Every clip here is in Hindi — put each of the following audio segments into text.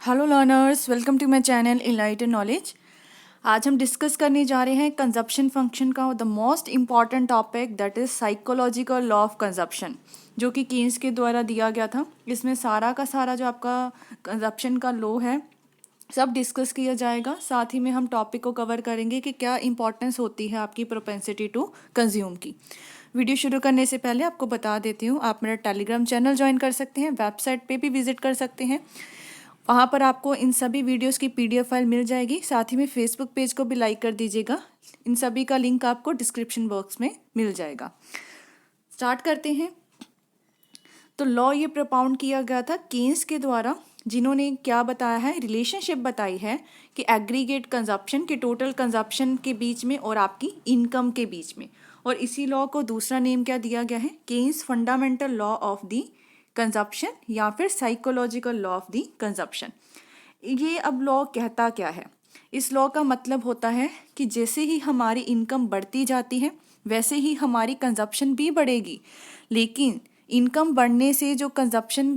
Hello learners, welcome to my channel enlighten knowledge. आज हम डिस्कस करने जा रहे हैं कंजप्शन फंक्शन का the most important topic that is psychological law of consumption, जो कि कीन्स के द्वारा दिया गया था। इसमें सारा का सारा जो आपका कंजप्शन का लॉ है सब डिस्कस किया जाएगा। साथ ही में हम टॉपिक को कवर करेंगे कि क्या इंपॉर्टेंस होती है आपकी प्रोपेंसिटी टू कंज्यूम की। वीडियो शुरू करने से पहले आपको बता देती हूँ, आप मेरा टेलीग्राम चैनल ज्वाइन कर सकते हैं, वेबसाइट पे भी विजिट कर सकते हैं। वहाँ पर आपको इन सभी वीडियोस की पीडीएफ फाइल मिल जाएगी। साथ ही में फेसबुक पेज को भी लाइक कर दीजिएगा। इन सभी का लिंक आपको डिस्क्रिप्शन बॉक्स में मिल जाएगा। स्टार्ट करते हैं। तो लॉ ये प्रोपाउंड किया गया था केन्स के द्वारा, जिन्होंने क्या बताया है, रिलेशनशिप बताई है कि एग्रीगेट कंजप्शन के टोटल कंजप्शन के बीच में और आपकी इनकम के बीच में। और इसी लॉ को दूसरा नेम क्या दिया गया है, Keynes fundamental law of the consumption या फिर psychological law of the consumption. ये अब लॉ कहता क्या है? इस लॉ का मतलब होता है कि जैसे ही हमारी इनकम बढ़ती जाती है वैसे ही हमारी कंजप्शन भी बढ़ेगी, लेकिन इनकम बढ़ने से जो कंजप्शन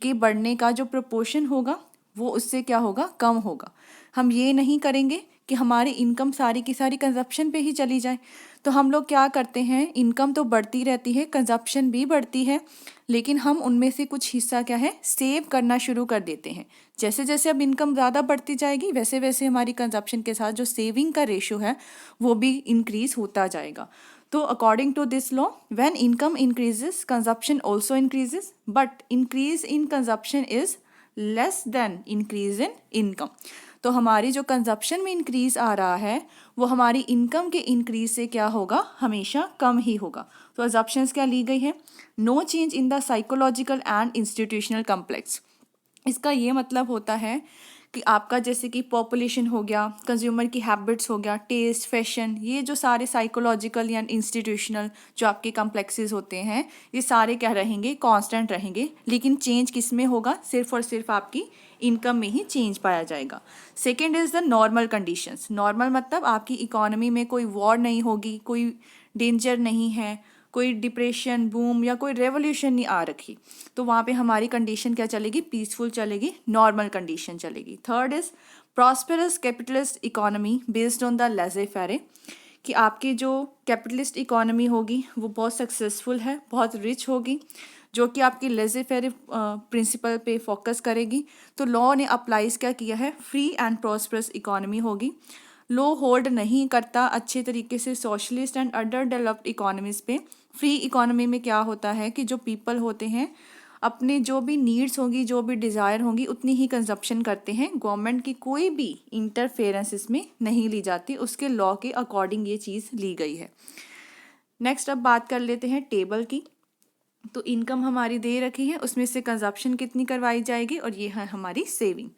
के बढ़ने का जो प्रोपोर्शन होगा वो उससे क्या होगा, कम होगा। हम ये नहीं करेंगे कि हमारी इनकम सारी की सारी कंजप्शन पे ही चली जाए। तो हम लोग क्या करते हैं, इनकम तो बढ़ती रहती है, कंजप्शन भी बढ़ती है, लेकिन हम उनमें से कुछ हिस्सा क्या है, सेव करना शुरू कर देते हैं। जैसे जैसे अब इनकम ज़्यादा बढ़ती जाएगी वैसे वैसे हमारी कंजप्शन के साथ जो सेविंग का रेशियो है वो भी इंक्रीज होता जाएगा। तो according to this law, when income increases consumption also increases, but increase in consumption is less than increase in income. तो हमारी जो कंजप्शन में इंक्रीज आ रहा है वो हमारी इनकम के इंक्रीज से क्या होगा, हमेशा कम ही होगा। तो अजप्शंस क्या ली गई है, no change in the psychological and institutional complex. इसका ये मतलब होता है कि आपका जैसे कि पॉपुलेशन हो गया, कंज्यूमर की हैबिट्स हो गया, टेस्ट, फैशन, ये जो सारे साइकोलॉजिकल या इंस्टीट्यूशनल जो आपके कॉम्प्लेक्सेस होते हैं ये सारे क्या रहेंगे, कांस्टेंट रहेंगे। लेकिन चेंज किस में होगा, सिर्फ और सिर्फ आपकी इनकम में ही चेंज पाया जाएगा। Second is the normal conditions. Normal मतलब आपकी इकोनॉमी में कोई वॉर नहीं होगी, कोई डेंजर नहीं है, कोई डिप्रेशन, बूम या कोई रेवोल्यूशन नहीं आ रखी, तो वहाँ पे हमारी कंडीशन क्या चलेगी, पीसफुल चलेगी, नॉर्मल कंडीशन चलेगी। Third is prosperous capitalist economy based on the लेजे फेरे, कि आपकी जो कैपिटलिस्ट इकोनॉमी होगी वो बहुत सक्सेसफुल है, बहुत रिच होगी, जो कि आपकी लेजे फेरे प्रिंसिपल पे फोकस करेगी। तो लॉ ने अप्लाइज क्या किया है, फ्री एंड प्रॉस्पेरस इकोनॉमी होगी। लॉ होल्ड नहीं करता अच्छे तरीके से socialist and under developed economies पे। फ्री इकोनॉमी में क्या होता है कि जो पीपल होते हैं अपने जो भी नीड्स होंगी, जो भी डिज़ायर होंगी उतनी ही कंजप्शन करते हैं। गवर्नमेंट की कोई भी इंटरफेरेंस इसमें नहीं ली जाती, उसके लॉ के अकॉर्डिंग ये चीज़ ली गई है। नेक्स्ट अब बात कर लेते हैं टेबल की। तो इनकम हमारी दे रखी है, उसमें से कंजप्शन कितनी करवाई जाएगी और ये है हमारी सेविंग।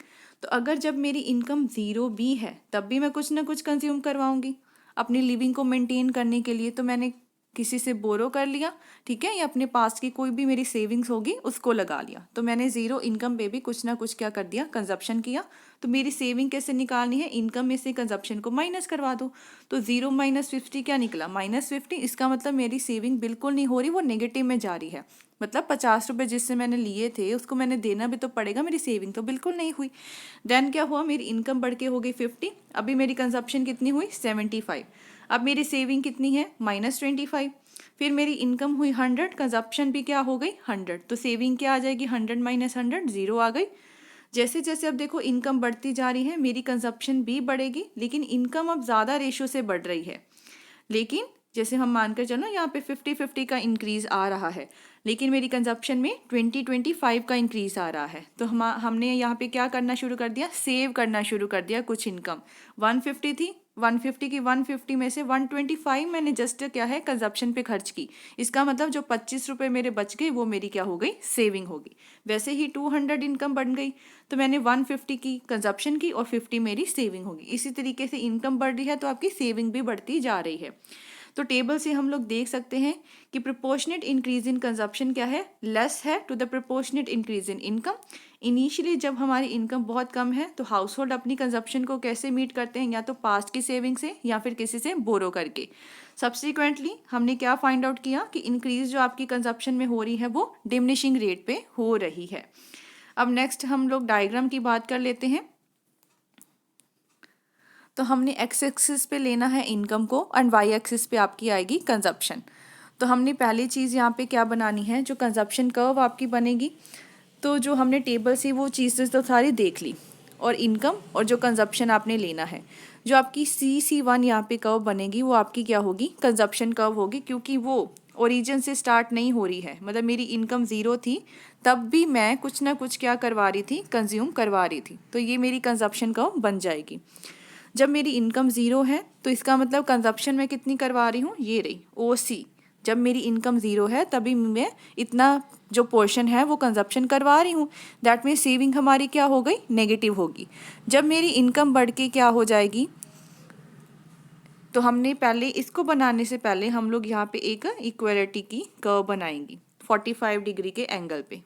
तो अगर जब मेरी इनकम ज़ीरो भी है तब भी मैं कुछ ना कुछ कंज्यूम करवाऊंगी अपनी लिविंग को मेंटेन करने के लिए। तो मैंने किसी से बोरो कर लिया, ठीक है, या अपने पास की कोई भी मेरी सेविंग्स होगी उसको लगा लिया, तो मैंने ज़ीरो इनकम पे भी कुछ ना कुछ क्या कर दिया, कंजप्शन किया। तो मेरी सेविंग कैसे निकालनी है, इनकम में से कंजप्शन को माइनस करवा दो। तो 0 - 50 क्या निकला, -50। इसका मतलब मेरी सेविंग बिल्कुल नहीं हो रही, वो नेगेटिव में जा रही है। मतलब 50 रुपये जिससे मैंने लिए थे उसको मैंने देना भी तो पड़ेगा, मेरी सेविंग तो बिल्कुल नहीं हुई। देन क्या हुआ, मेरी इनकम बढ़ के हो गई 50, अभी मेरी कंजप्शन कितनी हुई 75। अब मेरी सेविंग कितनी है -25। फिर मेरी इनकम हुई 100, कंजप्शन भी क्या हो गई 100, तो सेविंग क्या आ जाएगी 100 - 100, 0 आ गई। जैसे जैसे अब देखो इनकम बढ़ती जा रही है मेरी कंजप्शन भी बढ़ेगी, लेकिन इनकम अब ज़्यादा रेशो से बढ़ रही है। लेकिन जैसे हम मानकर चलो यहाँ पे 50-50 का इंक्रीज आ रहा है, लेकिन मेरी कंजप्शन में 20-25 का इंक्रीज आ रहा है। तो हमने यहाँ पे क्या करना शुरू कर दिया, सेव करना शुरू कर दिया कुछ इनकम। 150 थी, 150 की 150 में से 125 मैंने जस्ट क्या है कंजप्शन पे खर्च की। इसका मतलब जो 25 रुपये मेरे बच गए वो मेरी क्या हो गई, सेविंग होगी। वैसे ही 200 इनकम बढ़ गई तो मैंने 150 की कंजप्शन की और 50 मेरी सेविंग होगी। इसी तरीके से इनकम बढ़ रही है तो आपकी सेविंग भी बढ़ती जा रही है। तो टेबल से हम लोग देख सकते हैं कि प्रोपोर्शनेट इंक्रीज इन कंजप्शन क्या है, लेस है to the proportionate increase in income. Initially जब हमारी इनकम बहुत कम है तो हाउस होल्ड अपनी कंजप्शन को कैसे मीट करते हैं, या तो पास्ट की सेविंग से या फिर किसी से बोरो करके। सब्सिक्वेंटली हमने क्या फाइंड आउट किया कि इंक्रीज जो आपकी कंजप्शन में हो रही है वो डिमिनिशिंग रेट पे हो रही है। अब नेक्स्ट हम लोग डायग्राम की बात कर लेते हैं। तो हमने एक्स एक्सिस पे लेना है इनकम को एंड वाई एक्सिस पे आपकी आएगी कंजप्शन। तो हमने पहली चीज़ यहाँ पे क्या बनानी है, जो कंजप्शन कर्व आपकी बनेगी, तो जो हमने टेबल से वो चीज़ें तो सारी देख ली, और इनकम और जो कंजप्शन आपने लेना है, जो आपकी CC1 यहाँ पे कर्व बनेगी वो आपकी क्या होगी, कंजप्शन कर्व होगी, क्योंकि वो ओरिजिन से स्टार्ट नहीं हो रही है। मतलब मेरी इनकम ज़ीरो थी तब भी मैं कुछ ना कुछ क्या करवा रही थी, कंज्यूम करवा रही थी, तो ये मेरी कंजप्शन कर्व बन जाएगी। जब मेरी इनकम ज़ीरो है तो इसका मतलब कंजप्शन मैं कितनी करवा रही हूँ, ये रही OC। जब मेरी इनकम ज़ीरो है तभी मैं इतना जो पोर्शन है वो कंजप्शन करवा रही हूँ, दैट मीन्स सेविंग हमारी क्या हो गई, नेगेटिव होगी। जब मेरी इनकम बढ़ के क्या हो जाएगी, तो हमने पहले इसको बनाने से पहले हम लोग यहाँ पे एक इक्वलिटी की कर्व बनाएंगी 45 डिग्री के एंगल पे।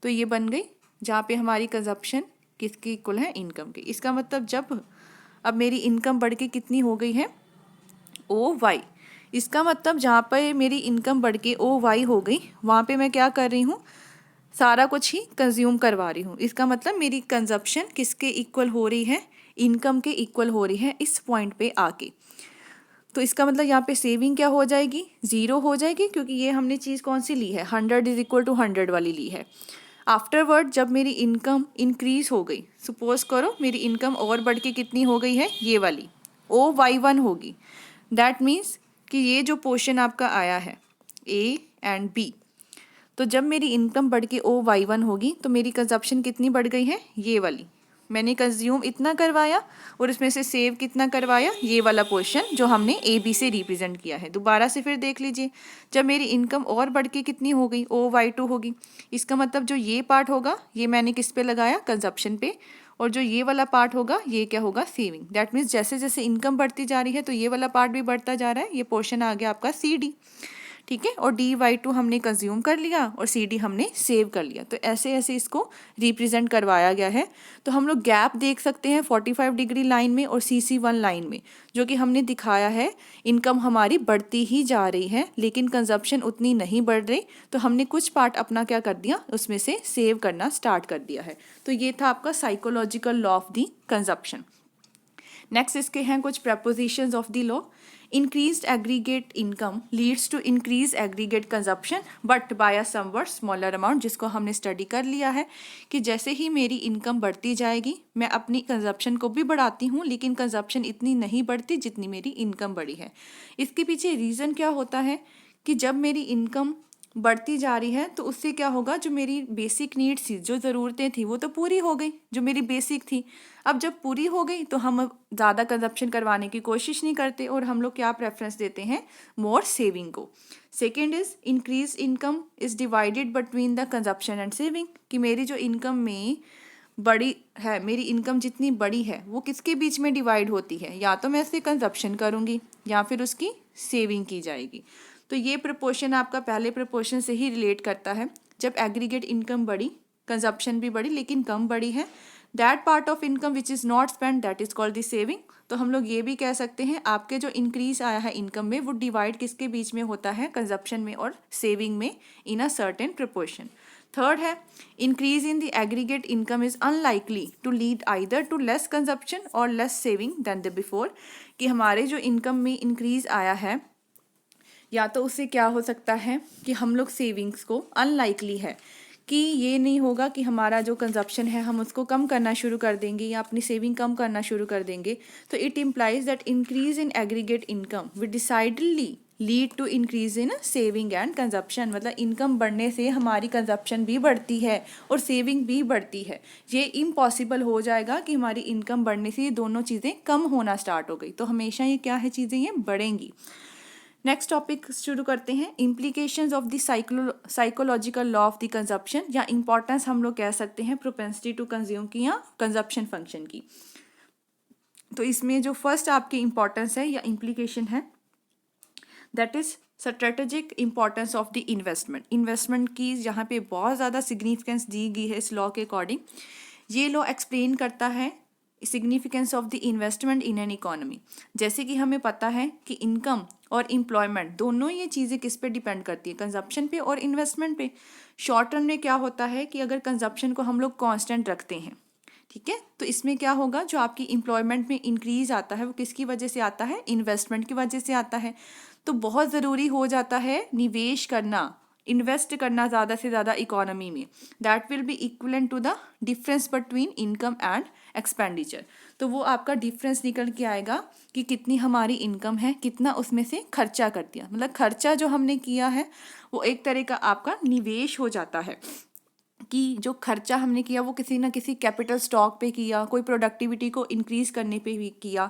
तो ये बन गई, जहाँ पे हमारी कंजप्शन किसकी इक्वल है, इनकम की। इसका मतलब जब अब मेरी इनकम बढ़ के कितनी हो गई है, OY। इसका मतलब जहाँ पर मेरी इनकम बढ़ के OY हो गई, वहाँ पे मैं क्या कर रही हूँ, सारा कुछ ही कंज्यूम करवा रही हूँ। इसका मतलब मेरी कंजप्शन किसके इक्वल हो रही है, इनकम के इक्वल हो रही है इस पॉइंट पे आके। तो इसका मतलब यहाँ पे सेविंग क्या हो जाएगी, ज़ीरो हो जाएगी, क्योंकि ये हमने चीज़ कौन सी ली है, 100 इज इक्वल टू 100 वाली ली है। आफ्टरवर्ड जब मेरी इनकम इंक्रीज हो गई, सपोज करो मेरी इनकम और बढ़ के कितनी हो गई है, ये वाली OY1 होगी। दैट मीन्स कि ये जो पोर्शन आपका आया है A एंड B, तो जब मेरी इनकम बढ़ के OY1 होगी तो मेरी कंजप्शन कितनी बढ़ गई है, ये वाली। मैंने कंज्यूम इतना करवाया और इसमें से सेव कितना करवाया, ये वाला पोर्शन जो हमने AB से रिप्रेजेंट किया है। दोबारा से फिर देख लीजिए, जब मेरी इनकम और बढ़ के कितनी हो गई, OY2 होगी। इसका मतलब जो ये पार्ट होगा ये मैंने किस पे लगाया, कंजप्शन पे, और जो ये वाला पार्ट होगा ये क्या होगा, सेविंग। दैट मीन्स जैसे जैसे इनकम बढ़ती जा रही है तो ये वाला पार्ट भी बढ़ता जा रहा है। ये पोर्शन आ गया आपका CD, ठीक है। और DY2 हमने कंज्यूम कर लिया और CD हमने सेव कर लिया। तो ऐसे ऐसे इसको रिप्रेजेंट करवाया गया है। तो हम लोग गैप देख सकते हैं 45 डिग्री लाइन में और CC1 लाइन में, जो कि हमने दिखाया है इनकम हमारी बढ़ती ही जा रही है लेकिन कंजप्शन उतनी नहीं बढ़ रही। तो हमने कुछ पार्ट अपना क्या कर दिया, उसमें से सेव करना स्टार्ट कर दिया है। तो ये था आपका psychological law of the consumption. Next इसके हैं कुछ propositions of the law. Increased aggregate income leads to increased aggregate consumption but by a somewhat smaller amount, जिसको हमने स्टडी कर लिया है कि जैसे ही मेरी इनकम बढ़ती जाएगी मैं अपनी कंजप्शन को भी बढ़ाती हूँ, लेकिन कंजप्शन इतनी नहीं बढ़ती जितनी मेरी इनकम बढ़ी है। इसके पीछे रीज़न क्या होता है कि जब मेरी इनकम बढ़ती जा रही है तो उससे क्या होगा, जो मेरी बेसिक नीड्स थी, जो ज़रूरतें थी, वो तो पूरी हो गई, जो मेरी बेसिक थी। अब जब पूरी हो गई तो हम ज़्यादा कंजप्शन करवाने की कोशिश नहीं करते और हम लोग क्या प्रेफरेंस देते हैं, मोर सेविंग को। Second is increase income is divided between the consumption and saving, कि मेरी जो इनकम में बड़ी है, मेरी इनकम जितनी बड़ी है वो किसके बीच में डिवाइड होती है, या तो मैं इससे कंजप्शन करूँगी या फिर उसकी सेविंग की जाएगी। तो ये प्रपोर्शन आपका पहले प्रपोर्शन से ही रिलेट करता है। जब एग्रीगेट इनकम बढ़ी, कंजप्शन भी बढ़ी लेकिन कम बढ़ी है, that part of income which is not spend that is called the saving. तो हम लोग ये भी कह सकते हैं आपके जो इंक्रीज आया है इनकम में वो डिवाइड किसके बीच में होता है, कंजप्शन में और सेविंग में, in a certain proportion. Third है increase in the aggregate income is unlikely to lead either to less consumption और less saving than the before, कि हमारे जो इनकम में इंक्रीज आया है या तो उससे क्या हो सकता है कि हम लोग सेविंग्स को, अनलाइकली है कि ये नहीं होगा कि हमारा जो कंजप्शन है हम उसको कम करना शुरू कर देंगे या अपनी सेविंग कम करना शुरू कर देंगे। तो it implies that increase in aggregate income will decidedly lead to increase in saving and consumption. मतलब इनकम बढ़ने से हमारी कंजप्शन भी बढ़ती है और सेविंग भी बढ़ती है। ये इम्पॉसिबल हो जाएगा कि हमारी इनकम बढ़ने से ये दोनों चीज़ें कम होना स्टार्ट हो गई। तो हमेशा ये क्या है, चीज़ें ये बढ़ेंगी। नेक्स्ट टॉपिक शुरू करते हैं, implications of the psychological law of the consumption, या इंपॉर्टेंस हम लोग कह सकते हैं प्रोपेंसिटी टू कंज्यूम की या कंजप्शन फंक्शन की। तो इसमें जो फर्स्ट आपकी इंपॉर्टेंस है या इम्प्लीकेशन है, that is strategic importance of the investment. Investment की यहाँ पे बहुत ज़्यादा सिग्निफिकेंस दी गई है इस लॉ के अकॉर्डिंग। ये लॉ एक्सप्लेन करता है significance of the investment in an economy. जैसे कि हमें पता है कि इनकम और एम्प्लॉयमेंट दोनों ये चीज़ें किस पे डिपेंड करती है, कंजप्शन पे और इन्वेस्टमेंट पे। शॉर्ट टर्म में क्या होता है कि अगर कंजप्शन को हम लोग कांस्टेंट रखते हैं, ठीक है, तो इसमें क्या होगा, जो आपकी एम्प्लॉयमेंट में इंक्रीज आता है वो किसकी वजह से आता है, इन्वेस्टमेंट की वजह से आता है। तो बहुत ज़रूरी हो जाता है निवेश करना, इन्वेस्ट करना ज़्यादा से ज़्यादा इकोनॉमी में। That will be equivalent to the difference between income and expenditure. तो वो आपका डिफरेंस निकल के आएगा कि कितनी हमारी इनकम है, कितना उसमें से खर्चा कर दिया, मतलब खर्चा जो हमने किया है वो एक तरह का आपका निवेश हो जाता है, कि जो खर्चा हमने किया वो किसी ना किसी कैपिटल स्टॉक पे किया, कोई प्रोडक्टिविटी को इंक्रीज करने पे भी किया।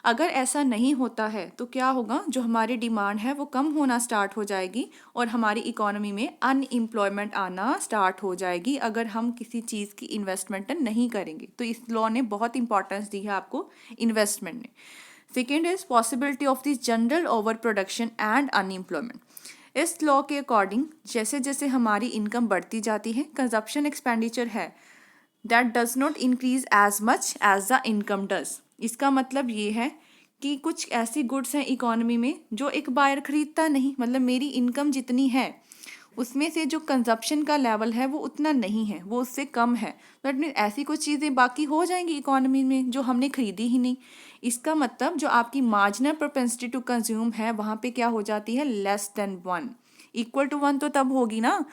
अगर ऐसा नहीं होता है तो क्या होगा, जो हमारी डिमांड है वो कम होना स्टार्ट हो जाएगी और हमारी इकोनॉमी में अनएम्प्लॉयमेंट आना स्टार्ट हो जाएगी, अगर हम किसी चीज़ की इन्वेस्टमेंट नहीं करेंगे। तो इस लॉ ने बहुत इंपॉर्टेंस दी है आपको इन्वेस्टमेंट में। Second is possibility of this general over production and unemployment. इस लॉ के अकॉर्डिंग जैसे जैसे हमारी इनकम बढ़ती जाती है, कंजप्शन एक्सपेंडिचर है that does not increase as much as the income does. इसका मतलब ये है कि कुछ ऐसी गुड्स हैं इकोनॉमी में जो एक बायर खरीदता नहीं, मतलब मेरी इनकम जितनी है उसमें से जो कंजप्शन का लेवल है वो उतना नहीं है, वो उससे कम है। दैट मीन ऐसी कुछ चीज़ें बाकी हो जाएंगी इकोनॉमी में जो हमने खरीदी ही नहीं। इसका मतलब जो आपकी मार्जिनल प्रोपेंसिटी टू कंज्यूम है वहाँ पे क्या हो जाती है, लेस देन 1। इक्वल टू 1 तो तब होगी ना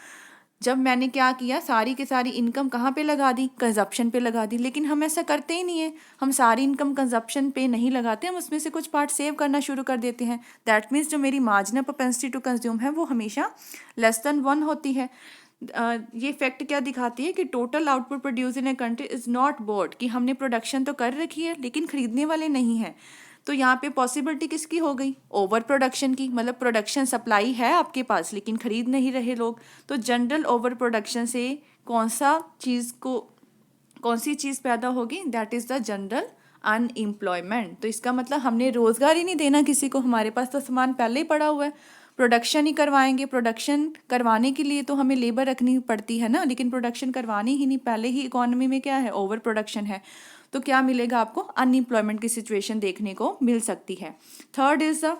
जब मैंने क्या किया, सारी की सारी इनकम कहाँ पे लगा दी, कंजप्शन पे लगा दी। लेकिन हम ऐसा करते ही नहीं है, हम सारी इनकम कंजप्शन पे नहीं लगाते, हम उसमें से कुछ पार्ट सेव करना शुरू कर देते हैं। दैट मीन्स जो मेरी मार्जिनल प्रोपेंसिटी टू कंज्यूम है वो हमेशा लेस देन 1 होती है। ये फैक्ट क्या दिखाती है कि total output produce in a country is not board, कि हमने प्रोडक्शन तो कर रखी है लेकिन खरीदने वाले नहीं हैं। तो यहाँ पे पॉसिबिलिटी किसकी हो गई, ओवर प्रोडक्शन की, मतलब प्रोडक्शन सप्लाई है आपके पास लेकिन खरीद नहीं रहे लोग। तो जनरल ओवर प्रोडक्शन से कौन सी चीज़ पैदा होगी, that is the general unemployment. तो इसका मतलब हमने रोज़गार ही नहीं देना किसी को, हमारे पास तो सामान पहले ही पड़ा हुआ है, प्रोडक्शन ही करवाएंगे। प्रोडक्शन करवाने के लिए तो हमें लेबर रखनी पड़ती है ना, लेकिन प्रोडक्शन करवानी ही नहीं, पहले ही इकोनॉमी में क्या है, ओवर प्रोडक्शन है। तो क्या मिलेगा आपको, अनएम्प्लॉयमेंट की सिचुएशन देखने को मिल सकती है। Third is the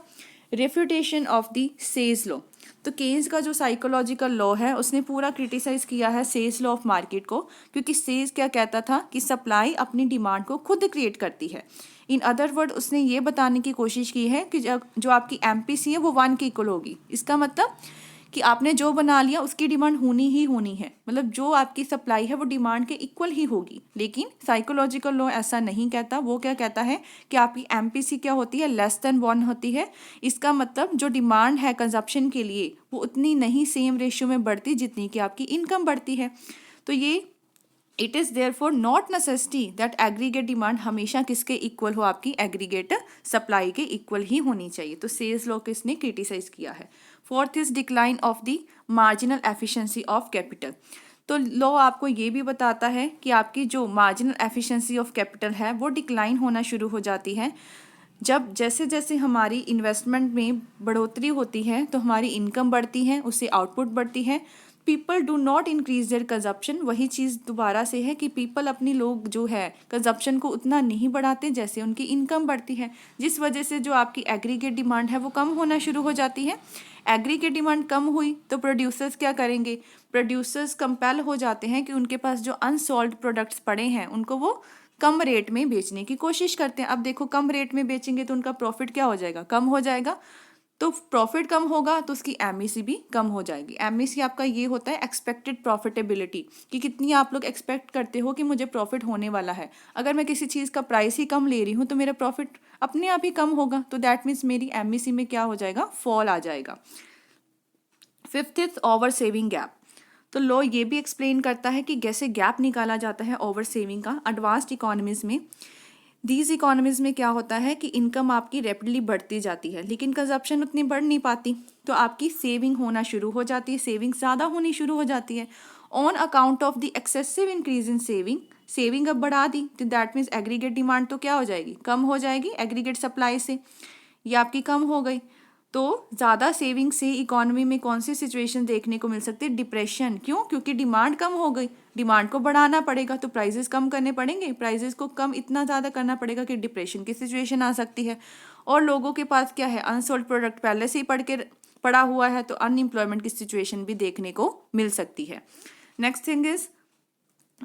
refutation of the Say's law. तो केन्स का जो साइकोलॉजिकल लॉ है उसने पूरा क्रिटिसाइज किया है सेज लॉ ऑफ मार्केट को, क्योंकि सेज क्या कहता था कि सप्लाई अपनी डिमांड को खुद क्रिएट करती है। इन अदर वर्ड उसने ये बताने की कोशिश की है कि जो आपकी एमपीसी है वो 1 के इक्वल होगी। इसका मतलब कि आपने जो बना लिया उसकी डिमांड होनी ही होनी है, मतलब जो आपकी सप्लाई है वो डिमांड के इक्वल ही होगी। लेकिन साइकोलॉजिकल लॉ ऐसा नहीं कहता, वो क्या कहता है कि आपकी एमपीसी क्या होती है, लेस देन 1 होती है। इसका मतलब जो डिमांड है कंजप्शन के लिए वो उतनी नहीं सेम रेशियो में बढ़ती जितनी कि आपकी इनकम बढ़ती है। तो ये it is therefore not necessity that aggregate demand हमेशा किसके इक्वल हो, आपकी एग्रीगेट सप्लाई के इक्वल ही होनी चाहिए। तो सेल्स लॉ को इसने क्रिटिसाइज किया है। Fourth is decline of the marginal efficiency of capital. तो लॉ आपको ये भी बताता है कि आपकी जो मार्जिनल एफिशिएंसी ऑफ कैपिटल है वो डिक्लाइन होना शुरू हो जाती है जब जैसे जैसे हमारी इन्वेस्टमेंट में बढ़ोतरी होती है तो हमारी इनकम बढ़ती है, उससे आउटपुट बढ़ती है। People do not increase their consumption. वही चीज़ दोबारा से है कि पीपल अपनी लोग जो है कंजप्शन को उतना नहीं बढ़ाते जैसे उनकी इनकम बढ़ती है, जिस वजह से जो आपकी एग्रीगेट डिमांड है वो कम होना शुरू हो जाती है। एग्रीगेट डिमांड कम हुई तो प्रोड्यूसर्स क्या करेंगे, प्रोड्यूसर्स कंपेल हो जाते हैं कि उनके पास जो अनसोल्ड प्रोडक्ट्स पड़े हैं उनको वो कम रेट में बेचने की कोशिश करते हैं। अब देखो कम रेट में बेचेंगे तो उनका प्रॉफिट क्या हो जाएगा, कम हो जाएगा। तो प्रॉफिट कम होगा तो उसकी एमईसी भी कम हो जाएगी। एमईसी आपका ये होता है एक्सपेक्टेड प्रॉफिटेबिलिटी, कि कितनी आप लोग एक्सपेक्ट करते हो कि मुझे प्रॉफिट होने वाला है। अगर मैं किसी चीज़ का प्राइस ही कम ले रही हूँ तो मेरा प्रॉफिट अपने आप ही कम होगा, तो दैट मीन्स मेरी एमईसी में क्या हो जाएगा, फॉल आ जाएगा। Fifth is over saving gap. तो लॉ ये भी एक्सप्लेन करता है कि कैसे गैप निकाला जाता है ओवर सेविंग का। एडवांस्ड इकोनॉमीज में, दीज इकोनॉमीज में क्या होता है कि इनकम आपकी रैपिडली बढ़ती जाती है लेकिन कंजप्शन उतनी बढ़ नहीं पाती, तो आपकी सेविंग होना शुरू हो जाती है, सेविंग ज़्यादा होनी शुरू हो जाती है। On account of the excessive increase in saving अब बढ़ा दी तो दैट मीन्स एग्रीगेट डिमांड तो क्या हो जाएगी, कम हो जाएगी एग्रीगेट सप्लाई से, ये आपकी कम हो गई। तो ज़्यादा सेविंग से इकोनॉमी में कौन सी सिचुएशन देखने को मिल सकती है, डिप्रेशन। क्यों, क्योंकि डिमांड कम हो गई, डिमांड को बढ़ाना पड़ेगा तो प्राइजेस कम करने पड़ेंगे, प्राइजेस को कम इतना ज़्यादा करना पड़ेगा कि डिप्रेशन की सिचुएशन आ सकती है। और लोगों के पास क्या है, अनसोल्ड प्रोडक्ट पहले से ही पड़ा हुआ है तो अनएम्प्लॉयमेंट की सिचुएशन भी देखने को मिल सकती है। Next thing is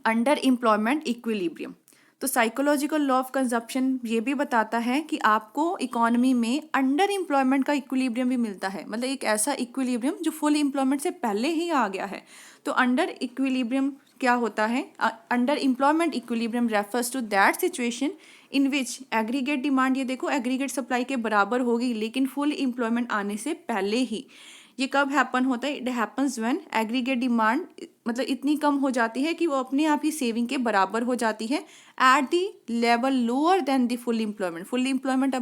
under employment equilibrium. तो साइकोलॉजिकल लॉ ऑफ कंजप्शन ये भी बताता है कि आपको इकोनॉमी में अंडर एम्प्लॉयमेंट का इक्विलिब्रियम भी मिलता है, मतलब एक ऐसा इक्विलिब्रियम जो फुल एम्प्लॉयमेंट से पहले ही आ गया है। तो अंडर इक्विलिब्रियम क्या होता है? Under employment equilibrium refers to that situation in which aggregate demand, ये देखो एग्रीगेट सप्लाई के बराबर होगी लेकिन फुल एम्प्लॉयमेंट आने से पहले ही। ये कब हैपन होता है? It happens when aggregate demand मतलब इतनी कम हो जाती है कि वो अपने आप ही सेविंग के बराबर हो जाती है at the level lower than the full employment. Full employment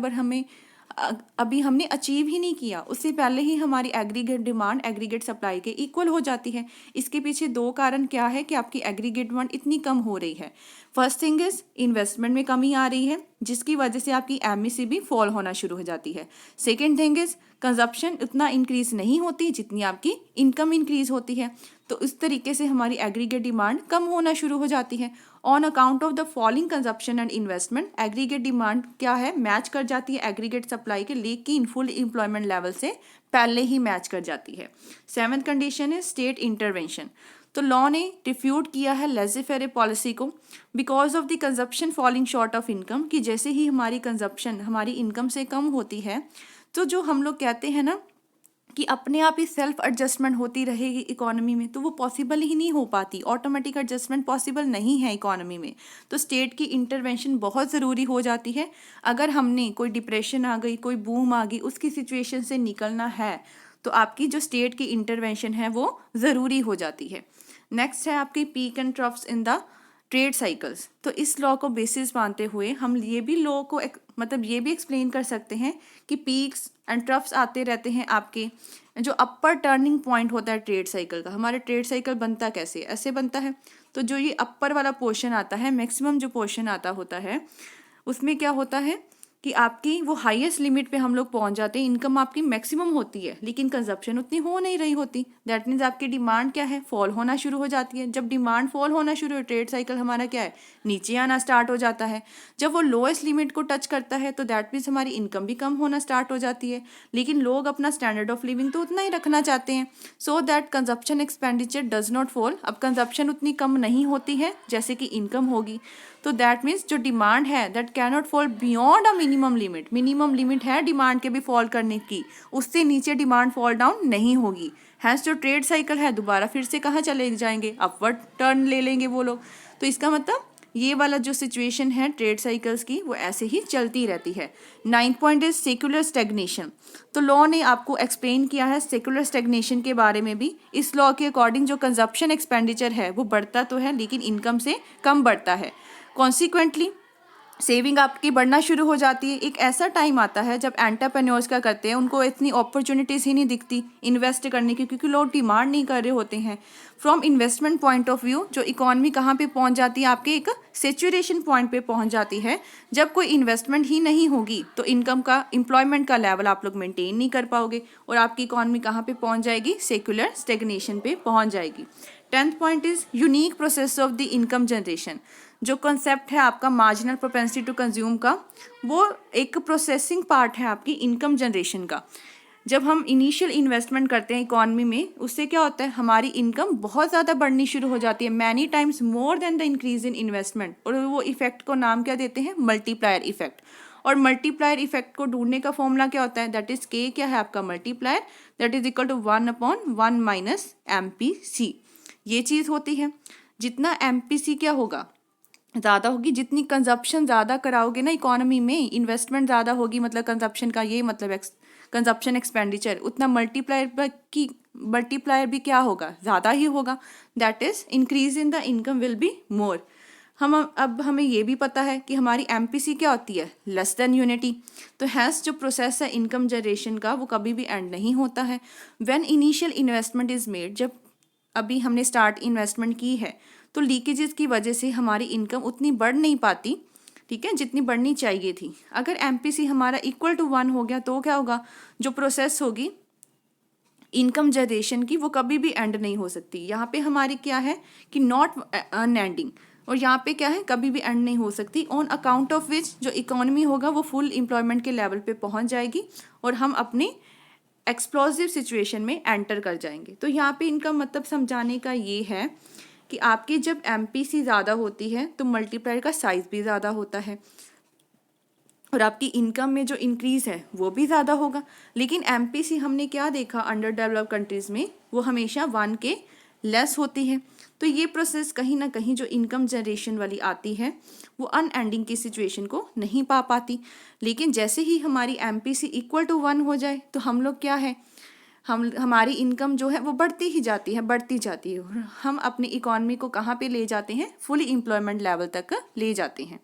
अभी हमने अचीव ही नहीं किया, उससे पहले ही हमारी एग्रीगेट डिमांड एग्रीगेट सप्लाई के इक्वल हो जाती है। इसके पीछे दो कारण क्या है कि आपकी एग्रीगेट डिमांड इतनी कम हो रही है। फर्स्ट थिंग इज इन्वेस्टमेंट में कमी आ रही है जिसकी वजह से आपकी एमईसी भी फॉल होना शुरू हो जाती है। सेकेंड थिंग इज कंजप्शन उतना इंक्रीज नहीं होती जितनी आपकी इनकम इंक्रीज होती है, तो इस तरीके से हमारी एग्रीगेट डिमांड कम होना शुरू हो जाती है। On account of the falling consumption and investment aggregate demand क्या है? मैच कर जाती है एग्रीगेट सप्लाई के, लेकिन फुल एम्प्लॉयमेंट लेवल से पहले ही मैच कर जाती है। सेवंथ कंडीशन है स्टेट इंटरवेंशन। तो लॉ ने रिफ्यूट किया है लेज़े फेरे पॉलिसी को because of the consumption falling short of income, कि जैसे ही हमारी कंजप्शन हमारी इनकम से कम होती है तो जो हम लोग कहते हैं ना कि अपने आप ही सेल्फ एडजस्टमेंट होती रहेगी इकोनॉमी में, तो वो पॉसिबल ही नहीं हो पाती। ऑटोमेटिक एडजस्टमेंट पॉसिबल नहीं है इकोनॉमी में, तो स्टेट की इंटरवेंशन बहुत ज़रूरी हो जाती है। अगर हमने कोई डिप्रेशन आ गई, कोई बूम आ गई, उसकी सिचुएशन से निकलना है तो आपकी जो स्टेट की इंटरवेंशन है वो ज़रूरी हो जाती है। नेक्स्ट है आपकी peak and troughs in the trade cycles. तो इस लॉ को बेसिस मानते हुए हम ये भी लॉ को मतलब ये भी एक्सप्लेन कर सकते हैं कि पीक्स एंड ट्रफ्स आते रहते हैं आपके। जो अपर टर्निंग पॉइंट होता है ट्रेड साइकिल का, हमारे ट्रेड साइकिल बनता कैसे? ऐसे बनता है। तो जो ये अपर वाला पोर्शन आता है, मैक्सिमम जो पोर्शन आता होता है, उसमें क्या होता है कि आपकी वो हाईएस्ट लिमिट पे हम लोग पहुंच जाते हैं, इनकम आपकी मैक्सिमम होती है लेकिन कंजप्शन उतनी हो नहीं रही होती। दैट मीन्स आपकी डिमांड क्या है? फॉल होना शुरू हो जाती है। जब डिमांड फॉल होना शुरू हो, ट्रेड साइकिल हमारा क्या है? नीचे आना स्टार्ट हो जाता है। जब वो लोएस्ट लिमिट को टच करता है तो दैट मीन्स हमारी इनकम भी कम होना स्टार्ट हो जाती है, लेकिन लोग अपना स्टैंडर्ड ऑफ लिविंग तो उतना ही रखना चाहते हैं, so that consumption expenditure does not fall. अब कंजप्शन उतनी कम नहीं होती है जैसे कि इनकम होगी, तो दैट मीन्स जो डिमांड है that can not fall beyond a minimum limit. Minimum limit है डिमांड के भी फॉल करने की, उससे नीचे डिमांड फॉल डाउन नहीं होगी। हैंस जो ट्रेड साइकिल है दोबारा फिर से कहाँ चले जाएंगे? अपवर्ड टर्न ले लेंगे वो लोग। तो इसका मतलब ये वाला जो सिचुएशन है ट्रेड साइकिल्स की वो ऐसे ही चलती रहती है। 9th point is secular stagnation. तो लॉ ने आपको एक्सप्लेन किया है सेक्युलर स्टेगनेशन के बारे में भी। इस लॉ के अकॉर्डिंग जो कंजप्शन एक्सपेंडिचर है वो बढ़ता तो है लेकिन इनकम से कम बढ़ता है। कॉन्सिक्वेंटली सेविंग आपकी बढ़ना शुरू हो जाती है। एक ऐसा टाइम आता है जब एंटरप्रेन्योर्स क्या करते हैं, उनको इतनी अपॉर्चुनिटीज़ ही नहीं दिखती इन्वेस्ट करने की, क्योंकि लोग डिमांड नहीं कर रहे होते हैं। From investment point of view जो इकॉनमी कहाँ पे पहुँच जाती है? आपके एक सेचुरेशन पॉइंट पे पहुँच जाती है। जब कोई इन्वेस्टमेंट ही नहीं होगी तो इनकम का, एम्प्लॉयमेंट का लेवल आप लोग मेंटेन नहीं कर पाओगे और आपकी इकॉनमी कहाँ पे पहुँच जाएगी? सेक्युलर स्टेगनेशन पे पहुँच जाएगी। 10th point is unique process of the income generation. जो कॉन्सेप्ट है आपका मार्जिनल प्रोपेंसिटी टू कंज्यूम का, वो एक प्रोसेसिंग पार्ट है आपकी इनकम जनरेशन का। जब हम इनिशियल इन्वेस्टमेंट करते हैं इकॉनमी में, उससे क्या होता है? हमारी इनकम बहुत ज़्यादा बढ़नी शुरू हो जाती है, many times more than the increase in investment. और वो इफेक्ट को नाम क्या देते हैं? Multiplier effect. और मल्टीप्लायर इफेक्ट को ढूंढने का फॉर्मूला क्या होता है? दैट इज के क्या है आपका? Multiplier, that is equal to 1/1 minus MPC। ये चीज़ होती है। जितना MPC क्या होगा? ज़्यादा होगी। जितनी कंजप्शन ज़्यादा कराओगे ना इकोनॉमी में, इन्वेस्टमेंट ज़्यादा होगी, मतलब कंजप्शन का ये मतलब कंजप्शन एक्सपेंडिचर, उतना मल्टीप्लायर भी क्या होगा? ज़्यादा ही होगा। That is increase in the income will be more. अब हमें ये भी पता है कि हमारी MPC क्या होती है? Less than unity. तो हैज़ जो प्रोसेस है इनकम जनरेशन का वो कभी भी एंड नहीं होता है। When initial investment is made, जब अभी हमने स्टार्ट इन्वेस्टमेंट की है तो लीकेजेस की वजह से हमारी इनकम उतनी बढ़ नहीं पाती, ठीक है, जितनी बढ़नी चाहिए थी। अगर MPC हमारा इक्वल टू 1 हो गया तो क्या होगा? जो प्रोसेस होगी इनकम जनरेशन की वो कभी भी एंड नहीं हो सकती। यहाँ पे हमारी क्या है कि नॉट अनएंडिंग, और यहाँ पे क्या है? कभी भी एंड नहीं हो सकती। ऑन अकाउंट ऑफ विच जो इकोनॉमी होगा वो फुल एम्प्लॉयमेंट के लेवल पे पहुँच जाएगी और हम अपने एक्सप्लोसिव सिचुएशन में एंटर कर जाएंगे। तो यहाँ पे इनका मतलब समझाने का ये है कि आपकी जब MPC ज़्यादा होती है तो मल्टीप्लायर का साइज भी ज़्यादा होता है और आपकी इनकम में जो इंक्रीज़ है वो भी ज़्यादा होगा। लेकिन MPC हमने क्या देखा अंडर डेवलप्ड कंट्रीज़ में, वो हमेशा 1 के लेस होती है। तो ये प्रोसेस कहीं ना कहीं जो इनकम जनरेशन वाली आती है वो अनएंडिंग की सिचुएशन को नहीं पा पाती। लेकिन जैसे ही हमारी MPC इक्वल टू 1 हो जाए तो हम लोग क्या है, हमारी इनकम जो है वो बढ़ती ही जाती है, बढ़ती जाती है, और हम अपनी इकॉनमी को कहाँ पे ले जाते हैं, फुली एम्प्लॉयमेंट लेवल तक ले जाते हैं।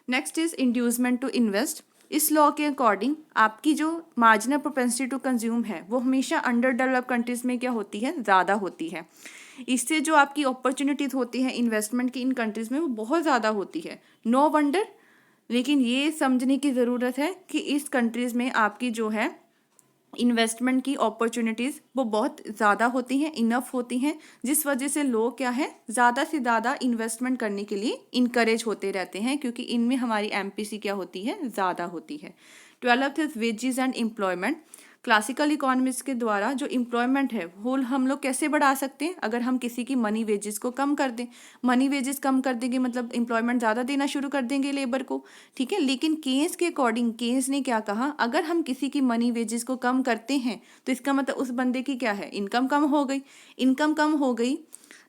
Next is inducement to invest. इस लॉ के अकॉर्डिंग आपकी जो मार्जिनल प्रोपेंसिटी टू कंज्यूम है वो हमेशा अंडर डेवलप्ड कंट्रीज में क्या होती है, ज़्यादा होती है। इससे जो आपकी अपॉर्चुनिटीज होती है इन्वेस्टमेंट की इन कंट्रीज में वो बहुत ज़्यादा होती है। नो वंडर, लेकिन ये समझने की ज़रूरत है कि इस कंट्रीज़ में आपकी जो है इन्वेस्टमेंट की अपॉर्चुनिटीज़ वो बहुत ज़्यादा होती हैं, इनफ होती हैं, जिस वजह से लोग क्या है ज़्यादा से ज़्यादा इन्वेस्टमेंट करने के लिए इनकरेज होते रहते हैं, क्योंकि इनमें हमारी MPC क्या होती है, ज़्यादा होती है। 12th is wages and employment. Classical economics के द्वारा जो एम्प्लॉयमेंट है वो हम लोग कैसे बढ़ा सकते हैं, अगर हम किसी की मनी वेजेस को कम कर दें। मनी वेजेस कम कर देंगे मतलब एम्प्लॉयमेंट ज़्यादा देना शुरू कर देंगे लेबर को, ठीक है। लेकिन केन्स के अकॉर्डिंग केन्स ने क्या कहा, अगर हम किसी की मनी वेजेस को कम करते हैं तो इसका मतलब उस बंदे की क्या है, इनकम कम हो गई। इनकम कम हो गई,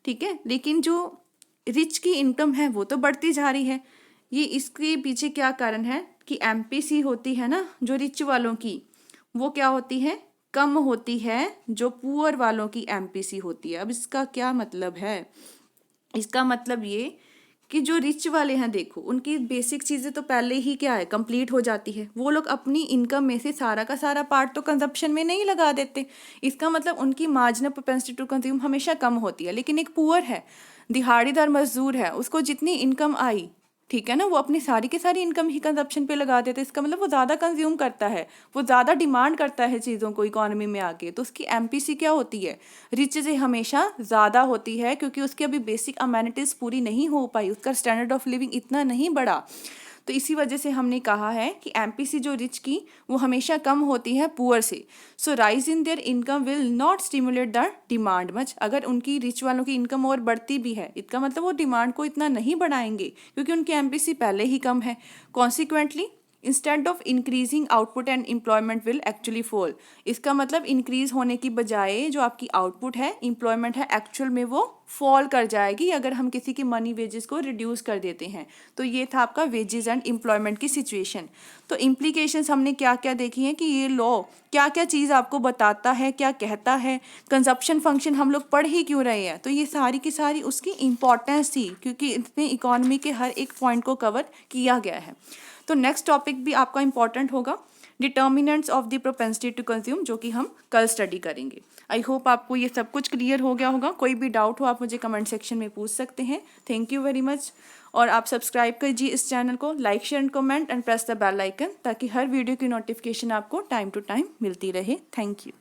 ठीक है, लेकिन जो रिच की इनकम है वो तो बढ़ती जा रही है। ये इसके पीछे क्या कारण है कि MPC होती है ना जो रिच वालों की, वो क्या होती है, कम होती है जो पुअर वालों की MPC होती है। अब इसका क्या मतलब है, इसका मतलब ये कि जो रिच वाले हैं देखो उनकी बेसिक चीज़ें तो पहले ही क्या है, कंप्लीट हो जाती है। वो लोग अपनी इनकम में से सारा का सारा पार्ट तो कंजप्शन में नहीं लगा देते। इसका मतलब उनकी मार्जिनल प्रोपेंसिटी टू कंज्यूम हमेशा कम होती है। लेकिन एक पुअर है, दिहाड़ीदार मजदूर है, उसको जितनी इनकम आई, ठीक है ना, वो अपनी सारी की सारी इनकम ही कंजप्शन पे लगा देते हैं। इसका मतलब वो ज़्यादा कंज्यूम करता है, वो ज़्यादा डिमांड करता है चीज़ों को इकोनॉमी में आके, तो उसकी MPC क्या होती है, रिच से हमेशा ज़्यादा होती है, क्योंकि उसकी अभी बेसिक अमेनिटीज़ पूरी नहीं हो पाई, उसका स्टैंडर्ड ऑफ लिविंग इतना नहीं बढ़ा। तो इसी वजह से हमने कहा है कि MPC जो रिच की वो हमेशा कम होती है पुअर से। So rise in their income will not stimulate the demand much. अगर उनकी रिच वालों की इनकम और बढ़ती भी है, इसका मतलब वो डिमांड को इतना नहीं बढ़ाएंगे क्योंकि उनकी MPC पहले ही कम है। Consequently instead of increasing output and employment will actually fall. इसका मतलब इंक्रीज होने की बजाय जो आपकी आउटपुट है, एम्प्लॉयमेंट है, एक्चुअल में वो फॉल कर जाएगी अगर हम किसी की मनी वेजेस को रिड्यूस कर देते हैं। तो ये था आपका वेजेस एंड एम्प्लॉयमेंट की सिचुएशन। तो इम्प्लीकेशंस हमने क्या क्या देखी हैं कि ये लॉ क्या क्या चीज़ आपको बताता है, क्या कहता है, कंजप्शन फंक्शन हम लोग पढ़ ही क्यों रहे हैं। तो ये सारी की सारी उसकी इम्पॉर्टेंस थी, क्योंकि इसमें इकोनॉमी के हर एक पॉइंट को कवर किया गया है। तो नेक्स्ट टॉपिक भी आपका इंपॉर्टेंट होगा, determinants of the propensity to consume, जो कि हम कल स्टडी करेंगे। आई होप आपको ये सब कुछ क्लियर हो गया होगा। कोई भी डाउट हो आप मुझे कमेंट सेक्शन में पूछ सकते हैं। Thank you very much. और आप सब्सक्राइब कीजिए इस चैनल को, like share and comment and press the bell icon, ताकि हर वीडियो की नोटिफिकेशन आपको टाइम टू टाइम मिलती रहे। Thank you.